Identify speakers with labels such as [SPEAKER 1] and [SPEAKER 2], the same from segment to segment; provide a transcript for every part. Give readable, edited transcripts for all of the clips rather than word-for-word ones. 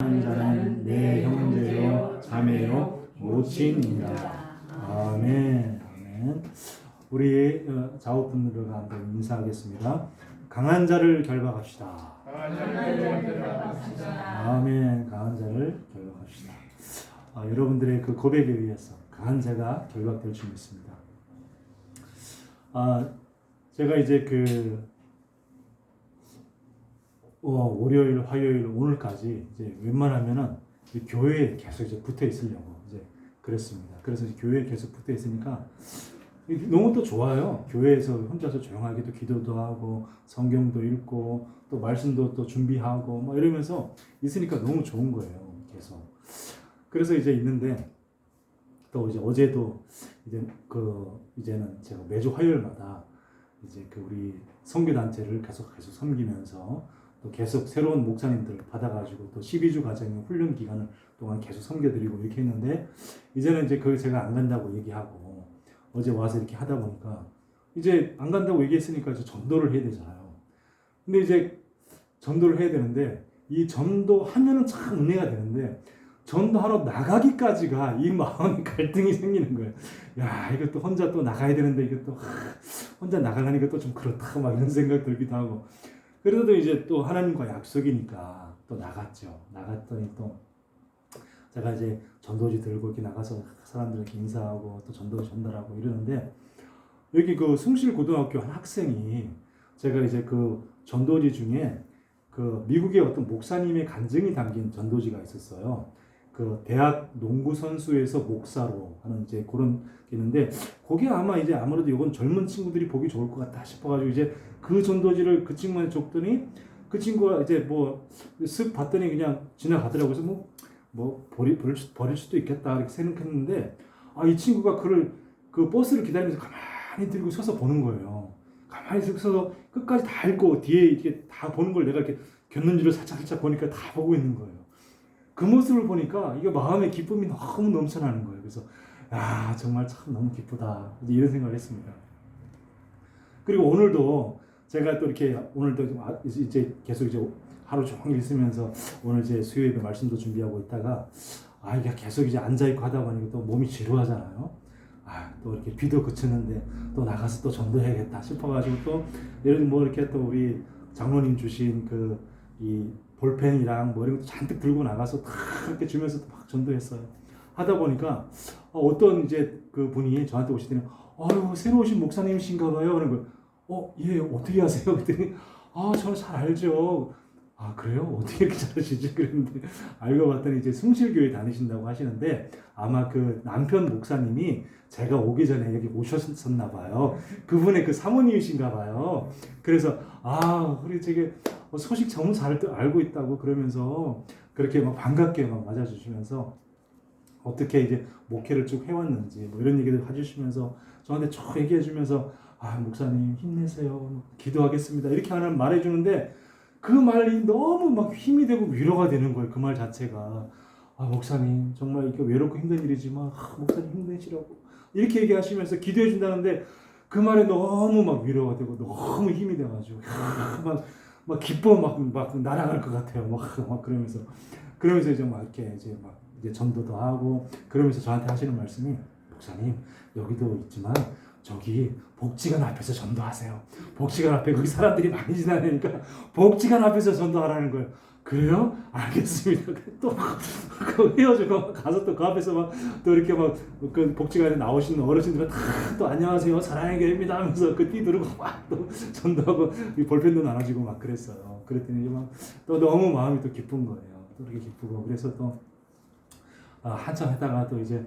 [SPEAKER 1] 자는 내 형제요 자매요 모친이라. 아멘. 아멘. 우리 자우분들과 한번 인사하겠습니다. 강한 자를 결박합시다. 아멘. 강한 자를 결박합시다. 여러분들의 그 고백에 의해서 강한 자가 결박될 줄 믿습니다. 제가 이제 월요일, 화요일, 오늘까지 이제 웬만하면은 교회에 계속 이제 붙어 있으려고 이제 그랬습니다. 그래서 교회에 계속 붙어 있으니까 너무 또 좋아요. 교회에서 혼자서 조용하게 또 기도도 하고 성경도 읽고 또 말씀도 또 준비하고 막 이러면서 있으니까 너무 좋은 거예요. 계속. 그래서 이제 있는데 또 이제 어제도 이제는 제가 매주 화요일마다 이제 우리 선교단체를 계속 섬기면서 또 계속 새로운 목사님들을 받아가지고 또 12주 과정의 훈련 기간을 동안 계속 섬겨드리고 이렇게 했는데, 이제는 이제 제가 안 간다고 얘기하고 어제 와서 이렇게 하다 보니까 이제 안 간다고 얘기했으니까 이제 전도를 해야 되잖아요. 근데 이제 전도를 해야 되는데 이 전도하면은 참 은혜가 되는데 전도하러 나가기까지가 이 마음의 갈등이 생기는 거예요. 야, 이것도 혼자 또 나가야 되는데 이것도 혼자 나가려니까 또 좀 그렇다 막 이런 생각 들기도 하고. 그래도 이제 또 하나님과 약속이니까 또 나갔죠. 나갔더니 또 제가 이제 전도지 들고 이렇게 나가서 사람들에게 인사하고 또 전도지 전달하고 이러는데, 여기 숭실고등학교 한 학생이 제가 이제 전도지 중에 미국의 어떤 목사님의 간증이 담긴 전도지가 있었어요. 대학 농구 선수에서 목사로 하는 이제 그런 게 있는데, 그게 아마 이제 아무래도 이건 젊은 친구들이 보기 좋을 것 같다 싶어가지고 이제 그 전도지를 그 친구한테 줬더니 그 친구가 이제 쓱 봤더니 그냥 지나가더라고요. 그래서 버릴 수도 있겠다 이렇게 생각했는데, 이 친구가 그 버스를 기다리면서 가만히 들고 서서 보는 거예요. 가만히 서서 끝까지 다 읽고 뒤에 이렇게 다 보는 걸 내가 이렇게 곁눈질을 살짝 보니까 다 보고 있는 거예요. 그 모습을 보니까 이게 마음의 기쁨이 너무 넘쳐나는 거예요. 그래서 야, 정말 참 너무 기쁘다 이런 생각을 했습니다. 그리고 오늘도 제가 또 이렇게 오늘도 이제 계속 이제 하루 종일 있으면서 오늘 이제 수요일에 말씀도 준비하고 있다가 이게 계속 이제 앉아 있고 하다 보니까 또 몸이 지루하잖아요. 또 이렇게 비도 그쳤는데 또 나가서 또 전도해야겠다 싶어가지고 또 이렇게 또 우리 장로님 주신 이 볼펜이랑 이런 것도 잔뜩 들고 나가서 다 이렇게 주면서 막 전도했어요. 하다 보니까 어떤 이제 분이 저한테 오시더니 새로 오신 목사님이신가 봐요. 그런 거. 예, 어떻게 아세요? 그랬더니 저는 잘 알죠. 그래요? 어떻게 이렇게 잘하시지? 그랬는데 알고 봤더니 이제 숭실교회 다니신다고 하시는데, 아마 남편 목사님이 제가 오기 전에 여기 오셨었나 봐요. 그분의 사모님이신가 봐요. 그래서 우리 되게 소식 너무 잘 알고 있다고 그러면서 그렇게 막 반갑게 막 맞아주시면서 어떻게 이제 목회를 쭉 해왔는지 이런 얘기를 해주시면서 저한테 쭉 얘기해주면서 목사님 힘내세요, 기도하겠습니다 이렇게 하는 말해주는데, 그 말이 너무 막 힘이 되고 위로가 되는 거예요. 그 말 자체가 목사님 정말 이게 외롭고 힘든 일이지만 목사님 힘내시라고 이렇게 얘기하시면서 기도해 준다는데, 그 말에 너무 막 위로가 되고 너무 힘이 돼가지고 막 기뻐 막 날아갈 것 같아요. 막 그러면서 이제 이제 전도도 하고 그러면서 저한테 하시는 말씀이, 목사님 여기도 있지만 저기 복지관 앞에서 전도하세요. 복지관 앞에 거기 사람들이 많이 지나니까 복지관 앞에서 전도하라는 거예요. 그래요? 알겠습니다. 또 헤어지고 가서 또 그 앞에서 또 이렇게 그 복지관에 나오시는 어르신들은 다 또 안녕하세요 사랑의 교회입니다 하면서 띠 두르고 막 또 전도하고 볼펜도 나눠주고 막 그랬어요. 그랬더니 또 너무 마음이 또 기쁜 거예요. 또 이렇게 기쁘고 그래서 또 한참 하다가 또 이제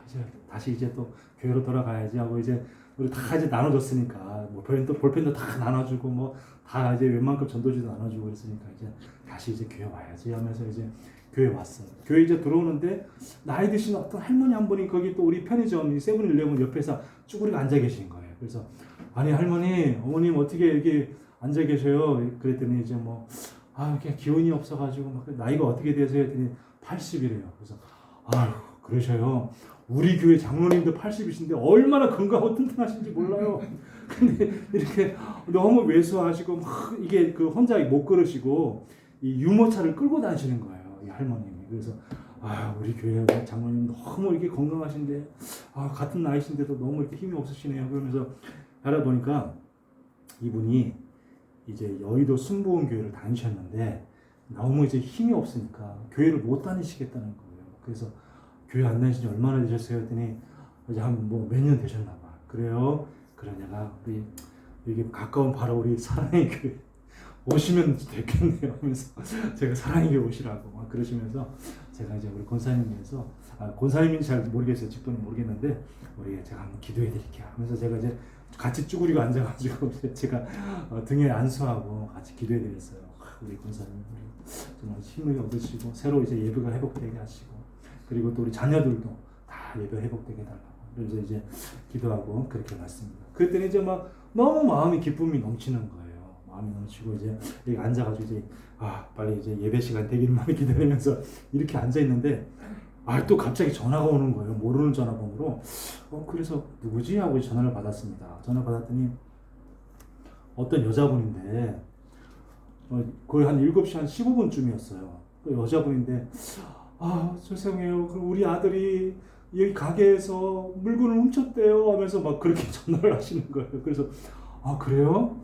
[SPEAKER 1] 이제 다시 이제 또 교회로 돌아가야지 하고 이제 우리 다 이제 나눠줬으니까 볼펜도 다 나눠주고 다 이제 웬만큼 전도지도 나눠주고 그랬으니까 이제 다시 이제 교회 와야지 하면서 이제 교회 왔어요. 교회 이제 들어오는데 나이 드신 어떤 할머니 한 분이 거기 또 우리 편의점 세븐일레븐 옆에서 쭈그리고 앉아 계신 거예요. 그래서 할머니, 어머님 어떻게 이렇게 앉아 계셔요? 그랬더니 이제 이렇게 기운이 없어가지고 나이가 어떻게 되세요? 했더니 80이래요. 그래서 그러셔요. 우리 교회 장로님도 80이신데 얼마나 건강하고 튼튼하신지 몰라요. 근데 이렇게 너무 왜소하시고 이게 혼자 못 걸으시고 이 유모차를 끌고 다니시는 거예요. 이 할머님이. 그래서 우리 교회 장로님 너무 이렇게 건강하신데 같은 나이신데도 너무 이렇게 힘이 없으시네요. 그러면서 알아보니까 이분이 이제 여의도 순복음교회를 다니셨는데 너무 이제 힘이 없으니까 교회를 못 다니시겠다는 거예요. 그래서 교회 안 다니신 지 얼마나 되셨어요? 했더니 이제 한 뭐 몇 년 되셨나 봐. 그래요? 그래 내가 우리 여기 가까운 바로 우리 사랑의 교회 오시면 됐겠네요 하면서 제가 사랑의 교회 오시라고 막 그러시면서 제가 이제 우리 권사님께서 권사님인지 잘 모르겠어요. 직도는 모르겠는데 우리 제가 한번 기도해 드릴게요 하면서 제가 이제 같이 쭈그리고 앉아가지고 제가 등에 안수하고 같이 기도해 드렸어요. 우리 권사님 우리 정말 힘을 얻으시고 새로 이제 예배가 회복되게 하시고 그리고 또 우리 자녀들도 다 예배 회복되게 달라고 그래서 이제 기도하고 그렇게 갔습니다. 그랬더니 이제 막 너무 마음이 기쁨이 넘치는 거예요. 마음이 넘치고 이제 여기 앉아가지고 이제 빨리 이제 예배 시간 되기를 기다리면서 이렇게 앉아 있는데 또 갑자기 전화가 오는 거예요. 모르는 전화번호로. 그래서 누구지 하고 전화를 받았습니다. 전화 받았더니 어떤 여자분인데 거의 한 7시 한 15분쯤이었어요. 그 여자분인데 죄송해요. 우리 아들이 여기 가게에서 물건을 훔쳤대요 하면서 막 그렇게 전화를 하시는 거예요. 그래서 그래요?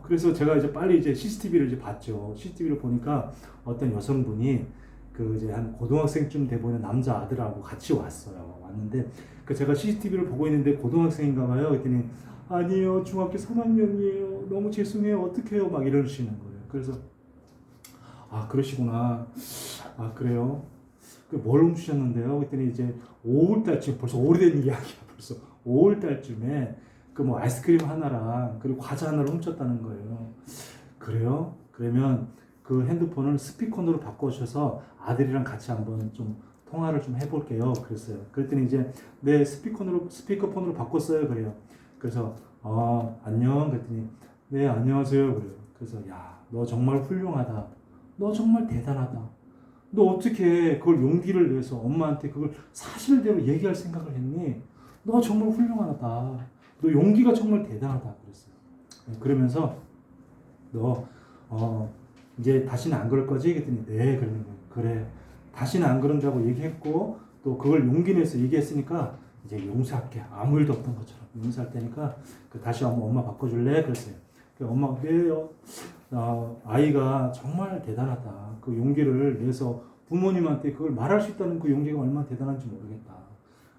[SPEAKER 1] 그래서 제가 이제 빨리 이제 CCTV를 이제 봤죠. CCTV를 보니까 어떤 여성분이 그 이제 한 고등학생쯤 돼 보이는 남자 아들하고 같이 왔어요. 왔는데 그 제가 CCTV를 보고 있는데 고등학생인가 봐요. 그랬더니 아니에요. 중학교 3학년이에요. 너무 죄송해요. 어떡해요? 막 이러시는 거예요. 그래서 그러시구나. 그래요? 뭘 훔치셨는데요? 그랬더니 이제 5월달쯤 벌써 오래된 이야기야. 벌써 5월달쯤에 그 뭐 아이스크림 하나랑 그리고 과자 하나를 훔쳤다는 거예요. 그래요? 그러면 그 핸드폰을 스피커폰으로 바꿔주셔서 아들이랑 같이 한번 좀 통화를 좀 해볼게요. 그랬어요. 그랬더니 이제 네 스피커폰으로 바꿨어요. 그래요. 그래서 안녕. 그랬더니 네 안녕하세요. 그래요. 그래서 야 너 정말 훌륭하다. 너 정말 대단하다. 너 어떻게 그걸 용기를 내서 엄마한테 그걸 사실대로 얘기할 생각을 했니? 너 정말 훌륭하다. 너 용기가 정말 대단하다. 그랬어요. 그러면서 너 이제 다시는 안 그럴 거지? 그랬더니 네 그러는 거예요. 그래 다시는 안 그런다고 얘기했고 또 그걸 용기 내서 얘기했으니까 이제 용서할게. 아무 일도 없던 것처럼 용서할 테니까 다시 엄마 바꿔줄래? 그랬어요. 엄마가 왜요? 아이가 정말 대단하다. 그 용기를 내서 부모님한테 그걸 말할 수 있다는 그 용기가 얼마나 대단한지 모르겠다.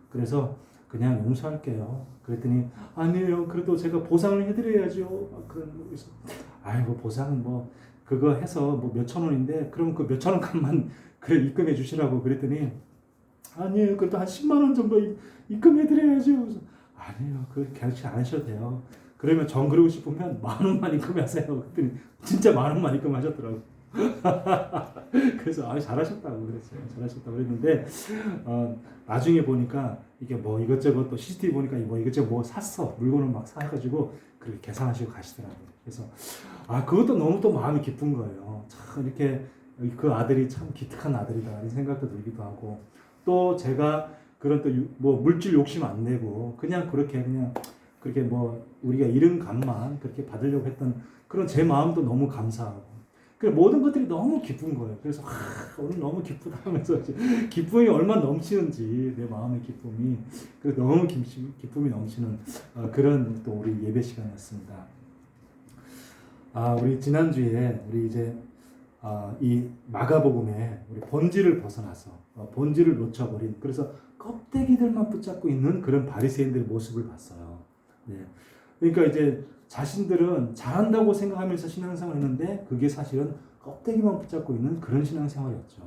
[SPEAKER 1] 그래서 그냥 용서할게요. 그랬더니 아니에요. 그래도 제가 보상을 해드려야죠. 막 그런 거에서 아이고 보상은 뭐 그거 해서 뭐 몇천 원인데 그럼 그 몇천 원 값만 그래 입금해 주시라고 그랬더니 아니에요. 그래도 한 10만 원 정도 입금해 드려야죠. 그래서 아니에요. 그렇게 안 하셔도 돼요. 그러면 정 그러고 싶으면 10,000원만 입금하세요. 그랬더니 진짜 10,000원만 입금하셨더라고. 그래서 잘하셨다고 그랬어요. 잘하셨다고 그랬는데 나중에 보니까 이게 뭐 이것저것 또 CCTV 보니까 뭐 이것저것 뭐 샀어. 물건을 막 사가지고 그렇게 계산하시고 가시더라고요. 그래서 그것도 너무 또 마음이 깊은 거예요. 참 이렇게 그 아들이 참 기특한 아들이다 이런 생각도 들기도 하고 또 제가 그런 또 뭐 물질 욕심 안 내고 그냥 그렇게 뭐 우리가 잃은 값만 그렇게 받으려고 했던 그런 제 마음도 너무 감사하고 그 모든 것들이 너무 기쁜 거예요. 그래서 오늘 너무 기쁘다 하면서 기쁨이 얼마나 넘치는지 내 마음의 기쁨이 너무 기쁨이 넘치는 그런 또 우리 예배 시간이었습니다. 우리 지난주에 우리 이제 이 마가복음에 우리 본질을 벗어나서 본질을 놓쳐버린 그래서 껍데기들만 붙잡고 있는 그런 바리새인들의 모습을 봤어요. 네. 그러니까 이제 자신들은 잘한다고 생각하면서 신앙생활을 했는데 그게 사실은 껍데기만 붙잡고 있는 그런 신앙생활이었죠.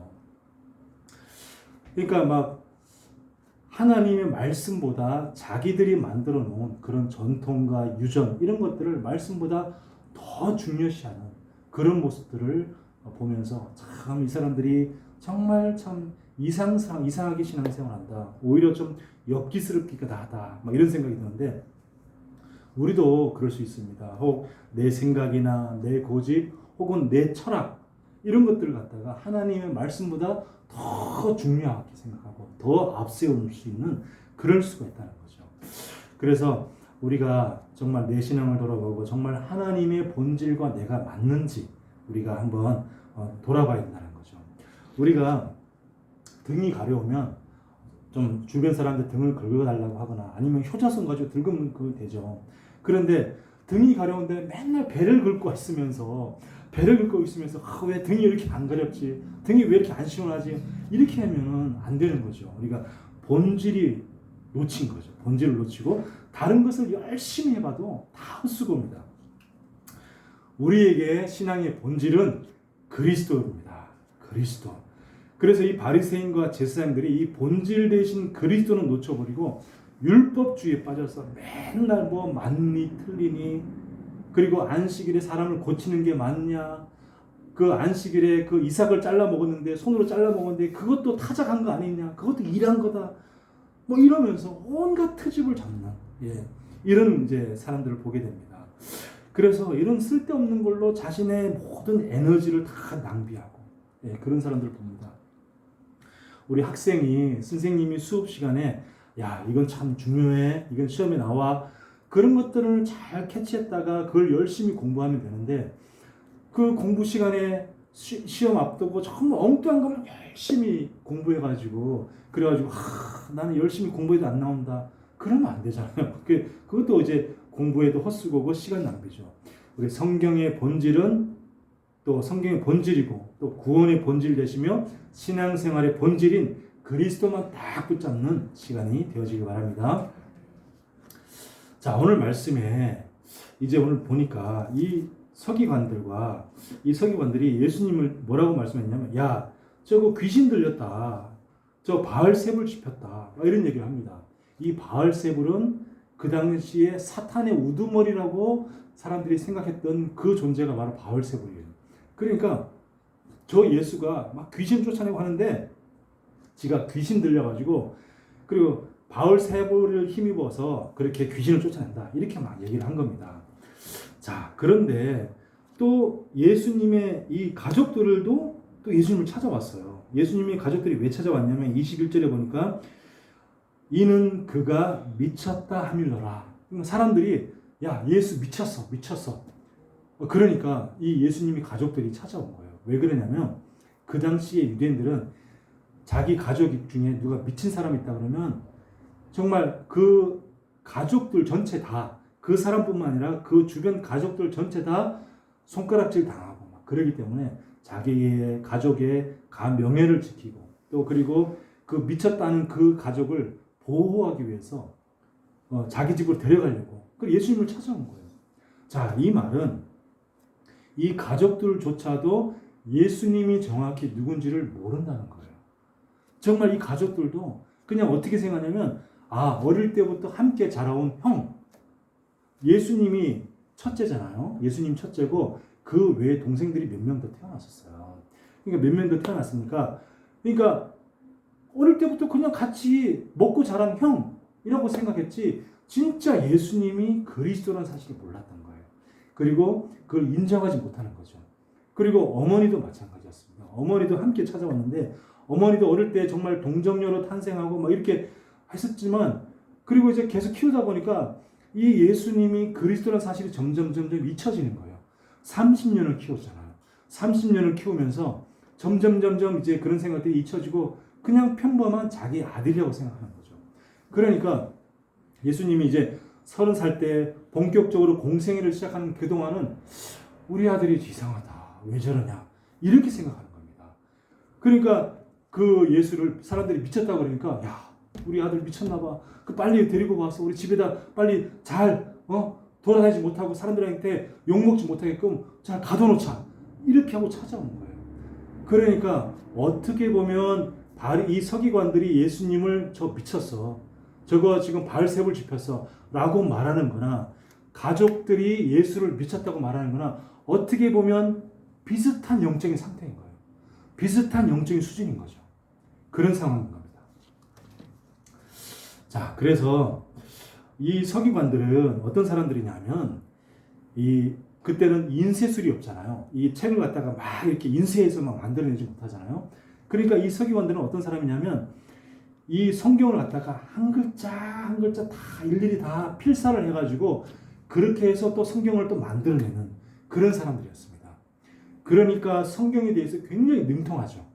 [SPEAKER 1] 그러니까 막 하나님의 말씀보다 자기들이 만들어 놓은 그런 전통과 유전 이런 것들을 말씀보다 더 중요시하는 그런 모습들을 보면서 참 이 사람들이 정말 참 이상하게 신앙생활한다. 오히려 좀 엽기스럽기가 하다. 막 이런 생각이 드는데 우리도 그럴 수 있습니다. 혹 내 생각이나 내 고집 혹은 내 철학 이런 것들을 갖다가 하나님의 말씀보다 더 중요하게 생각하고 더 앞세울 수 있는 그럴 수가 있다는 거죠. 그래서 우리가 정말 내 신앙을 돌아보고 정말 하나님의 본질과 내가 맞는지 우리가 한번 돌아봐야 된다는 거죠. 우리가 등이 가려우면 좀 주변 사람들 등을 긁어달라고 하거나 아니면 효자손 가지고 긁으면 되죠. 그런데 등이 가려운데 맨날 배를 긁고 있으면서 왜 등이 이렇게 안 가렵지? 등이 왜 이렇게 안 시원하지? 이렇게 하면은 안 되는 거죠. 우리가 본질이 놓친 거죠. 본질을 놓치고 다른 것을 열심히 해봐도 다 헛수고입니다. 우리에게 신앙의 본질은 그리스도입니다. 그리스도. 그래서 이 바리새인과 제사장들이 이 본질 대신 그리스도는 놓쳐버리고 율법주의에 빠져서 맨날 뭐 맞니 틀리니, 그리고 안식일에 사람을 고치는 게 맞냐, 그 안식일에 그 이삭을 잘라 먹었는데 손으로 잘라 먹었는데 그것도 타작한 거 아니냐, 그것도 일한 거다, 뭐 이러면서 온갖 트집을 잡는 이런 이제 사람들을 보게 됩니다. 그래서 이런 쓸데없는 걸로 자신의 모든 에너지를 다 낭비하고 그런 사람들을 봅니다. 우리 학생이 선생님이 수업 시간에 야 이건 참 중요해, 이건 시험에 나와, 그런 것들을 잘 캐치했다가 그걸 열심히 공부하면 되는데 그 공부 시간에 시험 앞두고 정말 엉뚱한 것만 열심히 공부해가지고 그래가지고 나는 열심히 공부해도 안 나온다, 그러면 안 되잖아요. 그것도 이제 공부에도 헛수고고 시간 낭비죠. 우리 성경의 본질은 또 성경의 본질이고 또 구원의 본질 되시며 신앙생활의 본질인 그리스도만 딱 붙잡는 시간이 되어지길 바랍니다. 자, 오늘 말씀에 이제 오늘 보니까 이 서기관들이 예수님을 뭐라고 말씀했냐면 야 저거 귀신 들렸다, 저 바알세불 집혔다, 이런 얘기를 합니다. 이 바알세불은 그 당시에 사탄의 우두머리라고 사람들이 생각했던 그 존재가 바로 바알세불이에요. 그러니까 저 예수가 막 귀신 쫓아내고 하는데 지가 귀신 들려가지고 그리고 바알세불을 힘입어서 그렇게 귀신을 쫓아낸다, 이렇게 막 얘기를 한 겁니다. 자, 그런데 또 예수님의 이 가족들도 또 예수님을 찾아왔어요. 예수님의 가족들이 왜 찾아왔냐면 21절에 보니까 이는 그가 미쳤다 하밀러라. 사람들이 야 예수 미쳤어. 그러니까 이 예수님이 가족들이 찾아온 거예요. 왜 그러냐면 그 당시에 유대인들은 자기 가족 중에 누가 미친 사람이 있다 그러면 정말 그 가족들 전체 다, 그 사람뿐만 아니라 그 주변 가족들 전체 다 손가락질 당하고 막 그러기 때문에 자기의 가족의 명예를 지키고 또 그리고 그 미쳤다는 그 가족을 보호하기 위해서 자기 집으로 데려가려고 그 예수님을 찾아온 거예요. 자, 이 말은 이 가족들조차도 예수님이 정확히 누군지를 모른다는 거예요. 정말 이 가족들도 그냥 어떻게 생각하냐면 어릴 때부터 함께 자라온 형, 예수님이 첫째잖아요. 예수님 첫째고 그 외에 동생들이 몇 명 더 태어났었어요. 그러니까 몇 명 더 태어났으니까 그러니까 어릴 때부터 그냥 같이 먹고 자란 형이라고 생각했지 진짜 예수님이 그리스도라는 사실을 몰랐던 거예요. 그리고 그걸 인정하지 못하는 거죠. 그리고 어머니도 마찬가지였습니다. 어머니도 함께 찾아왔는데 어머니도 어릴 때 정말 동정녀로 탄생하고 막 이렇게 했었지만 그리고 이제 계속 키우다 보니까 이 예수님이 그리스도라는 사실이 점점 잊혀지는 거예요. 30년을 키웠잖아요. 30년을 키우면서 점점 이제 그런 생각들이 잊혀지고 그냥 평범한 자기 아들이라고 생각하는 거죠. 그러니까 예수님이 이제 30살 때 본격적으로 공생애를 시작하는 그동안은 우리 아들이 이상하다, 왜 저러냐 이렇게 생각하는 겁니다. 그러니까 그 예수를 사람들이 미쳤다고 그러니까 야 우리 아들 미쳤나 봐, 그 빨리 데리고 와서 우리 집에다 빨리 잘 돌아다니지 못하고 사람들한테 욕먹지 못하게끔 잘 가둬놓자, 이렇게 하고 찾아온 거예요. 그러니까 어떻게 보면 이 서기관들이 예수님을 저 미쳤어, 저거 지금 바알세불 집혔어 라고 말하는 거나 가족들이 예수를 미쳤다고 말하는 거나 어떻게 보면 비슷한 영적인 상태인 거예요. 비슷한 영적인 수준인 거죠. 그런 상황인 겁니다. 자, 그래서 이 서기관들은 어떤 사람들이냐면 그때는 인쇄술이 없잖아요. 이 책을 갖다가 막 이렇게 인쇄해서 막 만들어내지 못하잖아요. 그러니까 이 서기관들은 어떤 사람이냐면 이 성경을 갖다가 한 글자 한 글자 다 일일이 다 필사를 해가지고 그렇게 해서 또 성경을 또 만들어내는 그런 사람들이었습니다. 그러니까 성경에 대해서 굉장히 능통하죠.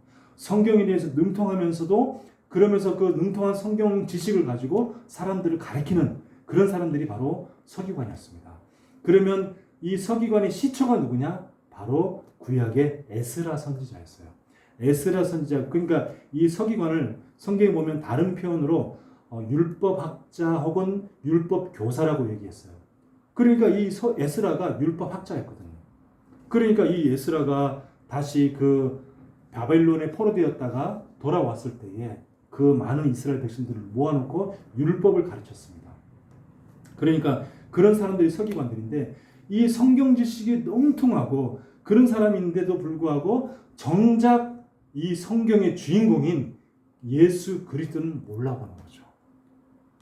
[SPEAKER 1] 성경에 대해서 능통하면서도 그러면서 그 능통한 성경 지식을 가지고 사람들을 가리키는 그런 사람들이 바로 서기관이었습니다. 그러면 이 서기관의 시초가 누구냐? 바로 구약의 에스라 선지자였어요. 에스라 선지자, 그러니까 이 서기관을 성경에 보면 다른 표현으로 율법학자 혹은 율법교사라고 얘기했어요. 그러니까 이 에스라가 율법학자였거든요. 그러니까 이 에스라가 다시 그 바벨론에 포로되었다가 돌아왔을 때에 그 많은 이스라엘 백성들을 모아놓고 율법을 가르쳤습니다. 그러니까 그런 사람들이 서기관들인데 이 성경 지식이 농통하고 그런 사람인데도 불구하고 정작 이 성경의 주인공인 예수 그리스도는 몰라보는 거죠.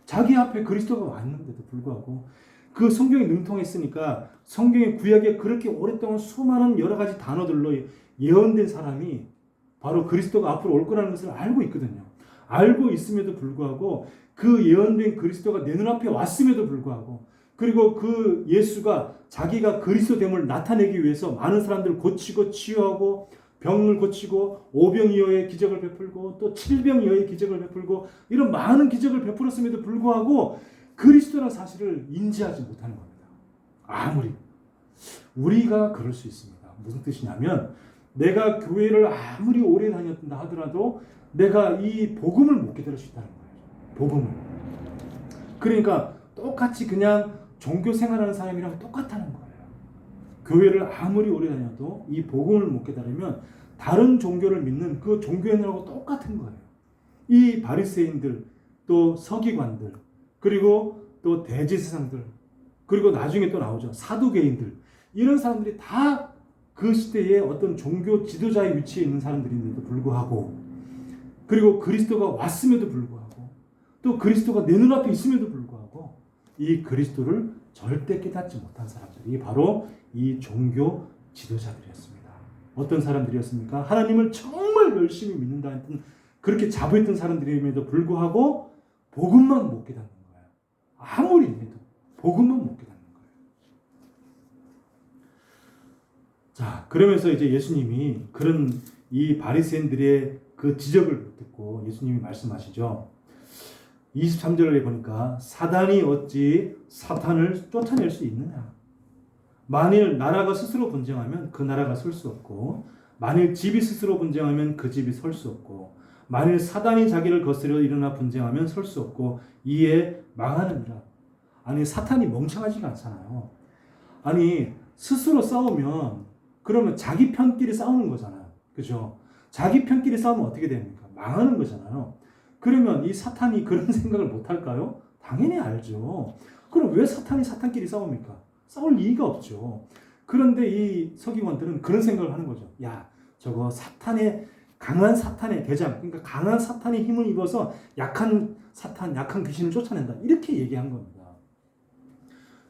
[SPEAKER 1] 자기 앞에 그리스도가 왔는데도 불구하고 그 성경이 능통했으니까 성경의 구약에 그렇게 오랫동안 수많은 여러 가지 단어들로 예언된 사람이 바로 그리스도가 앞으로 올 거라는 것을 알고 있거든요. 알고 있음에도 불구하고 그 예언된 그리스도가 내 눈앞에 왔음에도 불구하고 그리고 그 예수가 자기가 그리스도됨을 나타내기 위해서 많은 사람들을 고치고 치유하고 병을 고치고 오병이어의 기적을 베풀고 또 칠병이어의 기적을 베풀고 이런 많은 기적을 베풀었음에도 불구하고 그리스도라는 사실을 인지하지 못하는 겁니다. 아무리 우리가 그럴 수 있습니다. 무슨 뜻이냐면 내가 교회를 아무리 오래 다녔다 하더라도 내가 이 복음을 못 깨달을 수 있다는 거예요. 복음을. 그러니까 똑같이 그냥 종교 생활하는 사람이랑 똑같다는 거예요. 교회를 아무리 오래 다녀도 이 복음을 못 깨달으면 다른 종교를 믿는 그 종교인들하고 똑같은 거예요. 이 바리새인들, 또 서기관들, 그리고 또 대제사장들, 그리고 나중에 또 나오죠. 사두개인들. 이런 사람들이 다 그 시대에 어떤 종교 지도자의 위치에 있는 사람들인데도 불구하고 그리고 그리스도가 왔음에도 불구하고 또 그리스도가 내 눈앞에 있음에도 불구하고 이 그리스도를 절대 깨닫지 못한 사람들이 바로 이 종교 지도자들이었습니다. 어떤 사람들이었습니까? 하나님을 정말 열심히 믿는다 했던 그렇게 자부했던 사람들임에도 불구하고 복음만 못 깨닫는 거예요. 아무리 해도 복음만 못 깨닫는 거예요. 자, 그러면서 이제 예수님이 그런 이 바리새인들의 그 지적을 듣고 예수님이 말씀하시죠. 23절에 보니까 사단이 어찌 사탄을 쫓아낼 수 있느냐? 만일 나라가 스스로 분쟁하면 그 나라가 설 수 없고 만일 집이 스스로 분쟁하면 그 집이 설 수 없고 만일 사단이 자기를 거스려 일어나 분쟁하면 설 수 없고 이에 망하느니라. 아니 사탄이 멍청하지가 않잖아요. 아니 스스로 싸우면 그러면 자기 편끼리 싸우는 거잖아요. 그죠? 자기 편끼리 싸우면 어떻게 됩니까? 망하는 거잖아요. 그러면 이 사탄이 그런 생각을 못 할까요? 당연히 알죠. 그럼 왜 사탄이 사탄끼리 싸웁니까? 싸울 이유가 없죠. 그런데 이 서기관들은 그런 생각을 하는 거죠. 야, 저거 강한 사탄의 대장, 그러니까 강한 사탄의 힘을 입어서 약한 사탄, 약한 귀신을 쫓아낸다. 이렇게 얘기한 겁니다.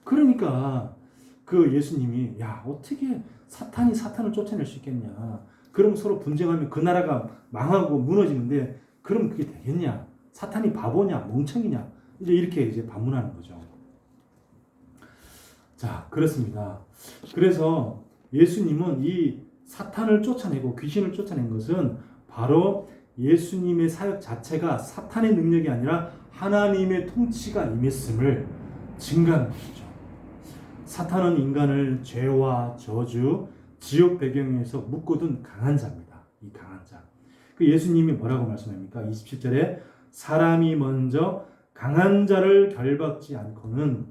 [SPEAKER 1] 그러니까 그 예수님이 야, 어떻게 사탄이 사탄을 쫓아낼 수 있겠냐. 그럼 서로 분쟁하면 그 나라가 망하고 무너지는데 그럼 그게 되겠냐? 사탄이 바보냐? 멍청이냐? 이렇게 이제 반문하는 거죠. 자, 그렇습니다. 그래서 예수님은 이 사탄을 쫓아내고 귀신을 쫓아낸 것은 바로 예수님의 사역 자체가 사탄의 능력이 아니라 하나님의 통치가 임했음을 증거하는 것이죠. 사탄은 인간을 죄와 저주, 지옥 배경에서 묶어둔 강한 자입니다. 이 강한 자. 그 예수님이 뭐라고 말씀합니까? 27절에 사람이 먼저 강한 자를 결박지 않고는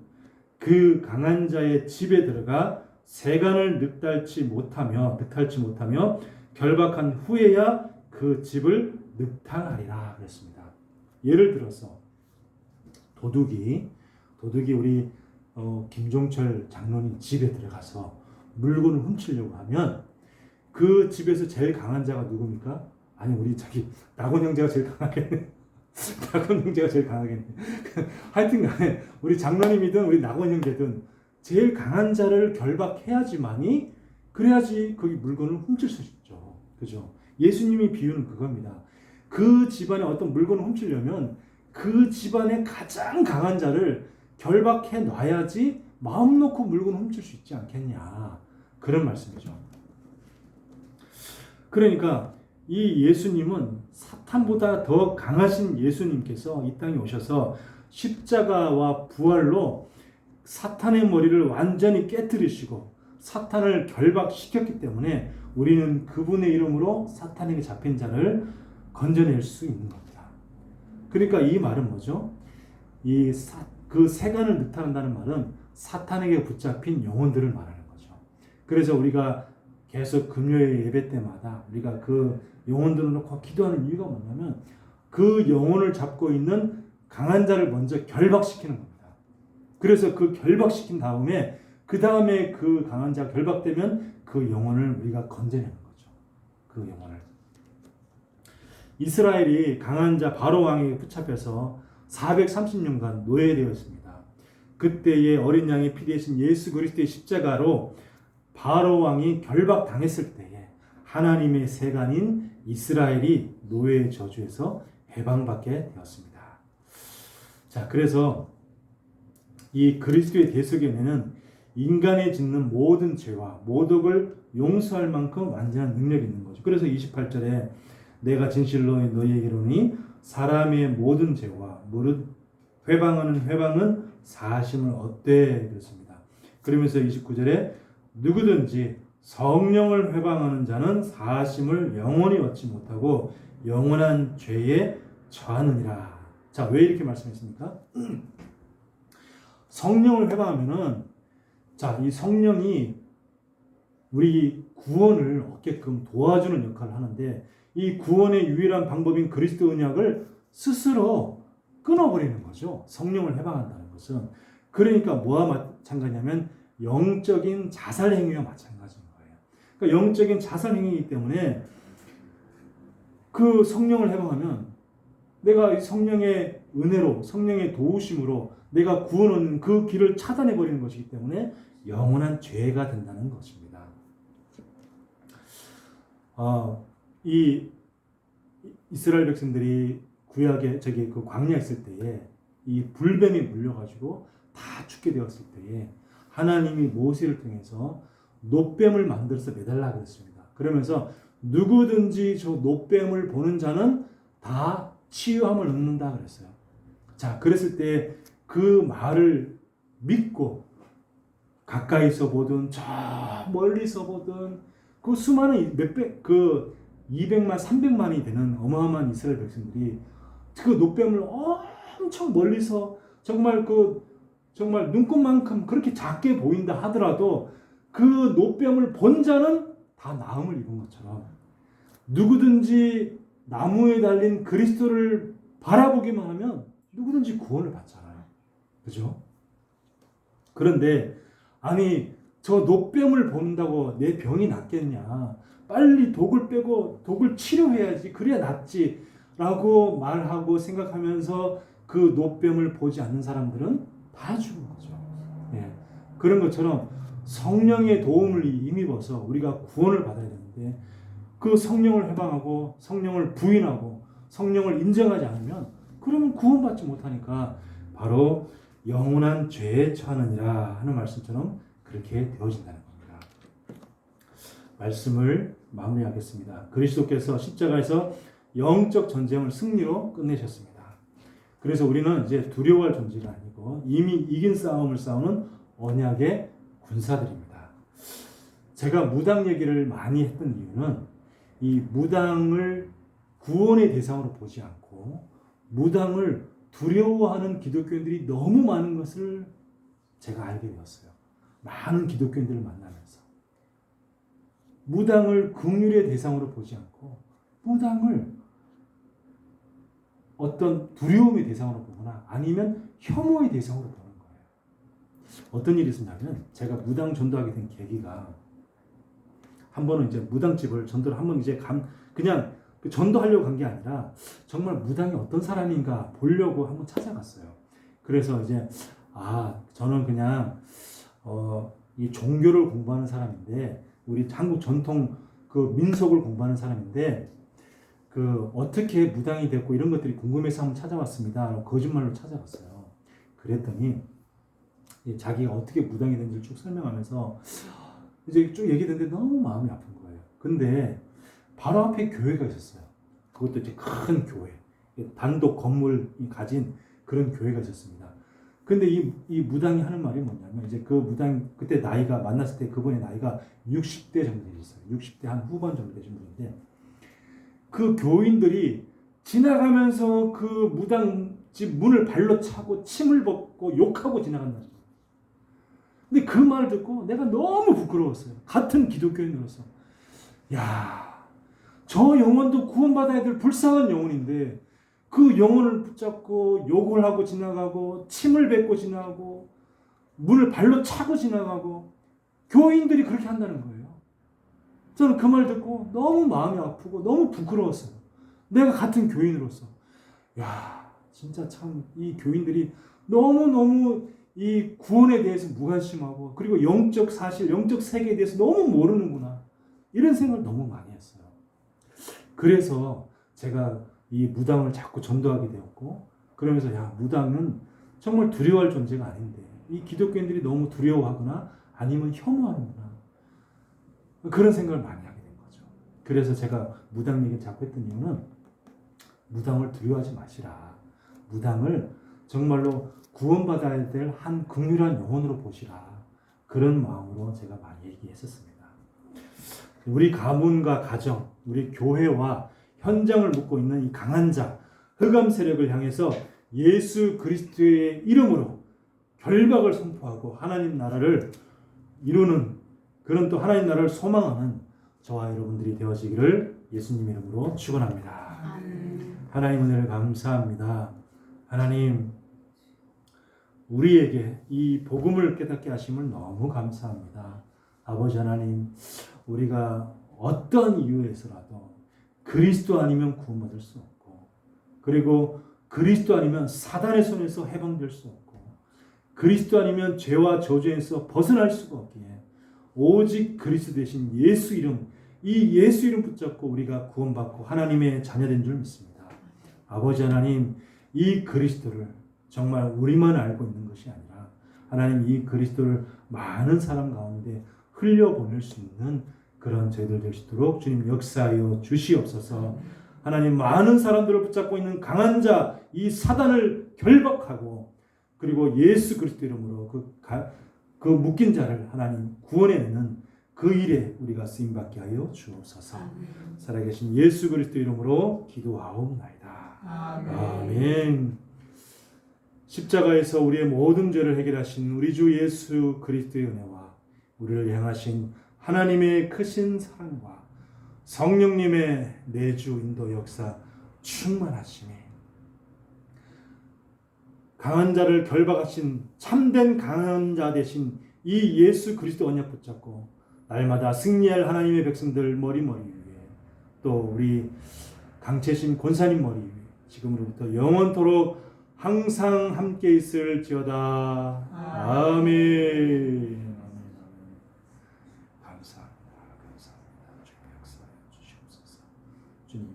[SPEAKER 1] 그 강한 자의 집에 들어가 세간을 늑탈치 못하며 결박한 후에야 그 집을 늑탈하리라 그랬습니다. 예를 들어서 도둑이 우리 김종철 장로님 집에 들어가서 물건을 훔치려고 하면 그 집에서 제일 강한 자가 누굽니까? 아니 우리 낙원 형제가 제일 강하겠네. 낙원 형제가 제일 강하겠네. 하여튼 간에 우리 장로님이든 우리 낙원 형제든 제일 강한 자를 결박해야지만이 그래야지 거기 물건을 훔칠 수 있죠. 그죠? 예수님이 비유는 그겁니다. 그 집안에 어떤 물건을 훔치려면 그 집안의 가장 강한 자를 결박해 놔야지 마음 놓고 물건을 훔칠 수 있지 않겠냐. 그런 말씀이죠. 그러니까 이 예수님은 사탄보다 더 강하신 예수님께서 이 땅에 오셔서 십자가와 부활로 사탄의 머리를 완전히 깨뜨리시고 사탄을 결박시켰기 때문에 우리는 그분의 이름으로 사탄에게 잡힌 자를 건져낼 수 있는 겁니다. 그러니까 이 말은 뭐죠? 그 세간을 느타낸다는 말은 사탄에게 붙잡힌 영혼들을 말하는 거죠. 그래서 우리가 계속 금요일 예배 때마다 우리가 그 영혼들을 놓고 기도하는 이유가 뭐냐면 그 영혼을 잡고 있는 강한 자를 먼저 결박시키는 겁니다. 그래서 그 결박시킨 다음에 그 강한 자가 결박되면 그 영혼을 우리가 건져내는 거죠. 그 영혼을. 이스라엘이 강한 자 바로 왕에게 붙잡혀서 430년간 노예되었습니다. 그때의 어린 양의 피 대신 예수 그리스도의 십자가로 바로 왕이 결박당했을 때에 하나님의 세간인 이스라엘이 노예의 저주에서 해방받게 되었습니다. 자, 그래서 이 그리스도의 대속에는 인간이 짓는 모든 죄와 모독을 용서할 만큼 완전한 능력이 있는 거죠. 그래서 28절에 내가 진실로 너희에게로니 사람의 모든 죄와 무릇 회방하는 회방은 사하심을 얻되 그랬습니다. 그러면서 29절에 누구든지 성령을 회방하는 자는 사하심을 영원히 얻지 못하고 영원한 죄에 처하느니라. 자, 왜 이렇게 말씀했습니까? 성령을 회방하면은 자, 이 성령이 우리 구원을 얻게끔 도와주는 역할을 하는데 이 구원의 유일한 방법인 그리스도 언약을 스스로 끊어버리는 거죠. 성령을 해방한다는 것은. 그러니까 뭐와 마찬가지냐면 영적인 자살 행위와 마찬가지인 거예요. 그러니까 영적인 자살 행위이기 때문에 그 성령을 해방하면 내가 성령의 은혜로 성령의 도우심으로 내가 구원 얻는 그 길을 차단해 버리는 것이기 때문에 영원한 죄가 된다는 것입니다. 이 이스라엘 백성들이 구약에 그 광야에 있을 때에 이 불뱀이 물려가지고 다 죽게 되었을 때에 하나님이 모세를 통해서 놋뱀을 만들어서 매달라 그랬습니다. 그러면서 누구든지 저 놋뱀을 보는 자는 다 치유함을 얻는다 그랬어요. 자, 그랬을 때 그 말을 믿고 가까이서 보든 저 멀리서 보든 그 수많은 200만 300만이 되는 어마어마한 이스라엘 백성들이 그 놋뱀을 엄청 멀리서 정말 눈곱만큼 그렇게 작게 보인다 하더라도 그 놋뱀을 본 자는 다 나음을 입은 것처럼 누구든지 나무에 달린 그리스도를 바라보기만 하면 누구든지 구원을 받잖아요. 그죠? 그런데 아니 저 놋뱀을 본다고 내 병이 낫겠냐? 빨리 독을 빼고 독을 치료해야지 그래야 낫지 라고 말하고 생각하면서 그 놋뱀을 보지 않는 사람들은 다 죽은 거죠. 예. 그런 것처럼 성령의 도움을 힘입어서 우리가 구원을 받아야 되는데 그 성령을 해방하고 성령을 부인하고 성령을 인정하지 않으면 그러면 구원받지 못하니까 바로 영원한 죄에 처하느니라 하는 말씀처럼 그렇게 되어진다는 겁니다. 말씀을 마무리하겠습니다. 그리스도께서 십자가에서 영적 전쟁을 승리로 끝내셨습니다. 그래서 우리는 이제 두려워할 존재가 아니고 이미 이긴 싸움을 싸우는 언약의 군사들입니다. 제가 무당 얘기를 많이 했던 이유는 이 무당을 구원의 대상으로 보지 않고 무당을 두려워하는 기독교인들이 너무 많은 것을 제가 알게 되었어요. 많은 기독교인들을 만나면서 무당을 긍휼의 대상으로 보지 않고 무당을 어떤 두려움의 대상으로 보거나 아니면 혐오의 대상으로 보는 거예요. 어떤 일이 있었냐면 제가 무당 전도하게 된 계기가 한 번은 이제 무당집을 전도를 한번 이제 그냥 전도하려고 간 게 아니라 정말 무당이 어떤 사람인가 보려고 한번 찾아갔어요. 그래서 이제 저는 그냥 이 종교를 공부하는 사람인데 우리 한국 전통 그 민속을 공부하는 사람인데 그 어떻게 무당이 됐고 이런 것들이 궁금해서 한번 찾아왔습니다. 거짓말로 찾아갔어요. 그랬더니 자기가 어떻게 무당이 된지를 쭉 설명하면서 이제 쭉 얘기했는데 너무 마음이 아픈 거예요. 근데 바로 앞에 교회가 있었어요. 그것도 이제 큰 교회, 단독 건물이 가진 그런 교회가 있었습니다. 근데 이 무당이 하는 말이 뭐냐면, 이제 그 무당, 그때 나이가, 만났을 때 그분의 나이가 60대 정도 되셨어요. 60대 한 후반 정도 되신 분인데, 그 교인들이 지나가면서 그 무당집 문을 발로 차고 침을 뱉고 욕하고 지나간다는 거예요. 근데 그 말을 듣고 내가 너무 부끄러웠어요. 같은 기독교인으로서. 야, 저 영혼도 구원받아야 될 불쌍한 영혼인데 그 영혼을 붙잡고 욕을 하고 지나가고 침을 뱉고 지나가고 문을 발로 차고 지나가고 교인들이 그렇게 한다는 거예요. 저는 그 말 듣고 너무 마음이 아프고 너무 부끄러웠어요. 내가 같은 교인으로서. 야, 진짜 참 이 교인들이 너무너무 이 구원에 대해서 무관심하고 그리고 영적 사실, 영적 세계에 대해서 너무 모르는구나. 이런 생각을 너무 많이 했어요. 그래서 제가 이 무당을 자꾸 전도하게 되었고, 그러면서 야, 무당은 정말 두려워할 존재가 아닌데 이 기독교인들이 너무 두려워하거나 아니면 혐오하는구나. 그런 생각을 많이 하게 된 거죠. 그래서 제가 무당 얘기를 자꾸 했던 이유는 무당을 두려워하지 마시라. 무당을 정말로 구원받아야 될 한 긍휼한 영혼으로 보시라. 그런 마음으로 제가 많이 얘기했었습니다. 우리 가문과 가정, 우리 교회와 현장을 묶고 있는 이 강한 자, 흑암 세력을 향해서 예수 그리스도의 이름으로 결박을 선포하고 하나님 나라를 이루는, 그런 또 하나님 나라를 소망하는 저와 여러분들이 되어지기를 예수님 이름으로 축원합니다. 하나님 은혜를 감사합니다. 하나님, 우리에게 이 복음을 깨닫게 하심을 너무 감사합니다. 아버지 하나님, 우리가 어떤 이유에서라도 그리스도 아니면 구원받을 수 없고, 그리고 그리스도 아니면 사단의 손에서 해방될 수 없고, 그리스도 아니면 죄와 저주에서 벗어날 수가 없기에 오직 그리스도 되신 예수 이름, 이 예수 이름 붙잡고 우리가 구원받고 하나님의 자녀된 줄 믿습니다. 아버지 하나님, 이 그리스도를 정말 우리만 알고 있는 것이 아니라 하나님, 이 그리스도를 많은 사람 가운데 흘려보낼 수 있는 그런 저희들 될 수 있도록 주님 역사하여 주시옵소서. 하나님, 많은 사람들을 붙잡고 있는 강한 자, 이 사단을 결박하고 그리고 예수 그리스도 이름으로 그 묶인 자를 하나님 구원해내는 그 일에 우리가 쓰임받게 하여 주옵소서. 살아계신 예수 그리스도 이름으로 기도하옵나이다. 아멘. 십자가에서 우리의 모든 죄를 해결하신 우리 주 예수 그리스도의 은혜와 우리를 향하신 하나님의 크신 사랑과 성령님의 내주 인도 역사 충만하심이, 강한 자를 결박하신 참된 강한 자 되신 이 예수 그리스도 언약 붙잡고 날마다 승리할 하나님의 백성들 머리 위에, 또 우리 강채신 권사님 머리 위에 지금으로부터 영원토록 항상 함께 있을지어다. 아멘. 감사합니다. 주님 역사해 주시옵소서. 주님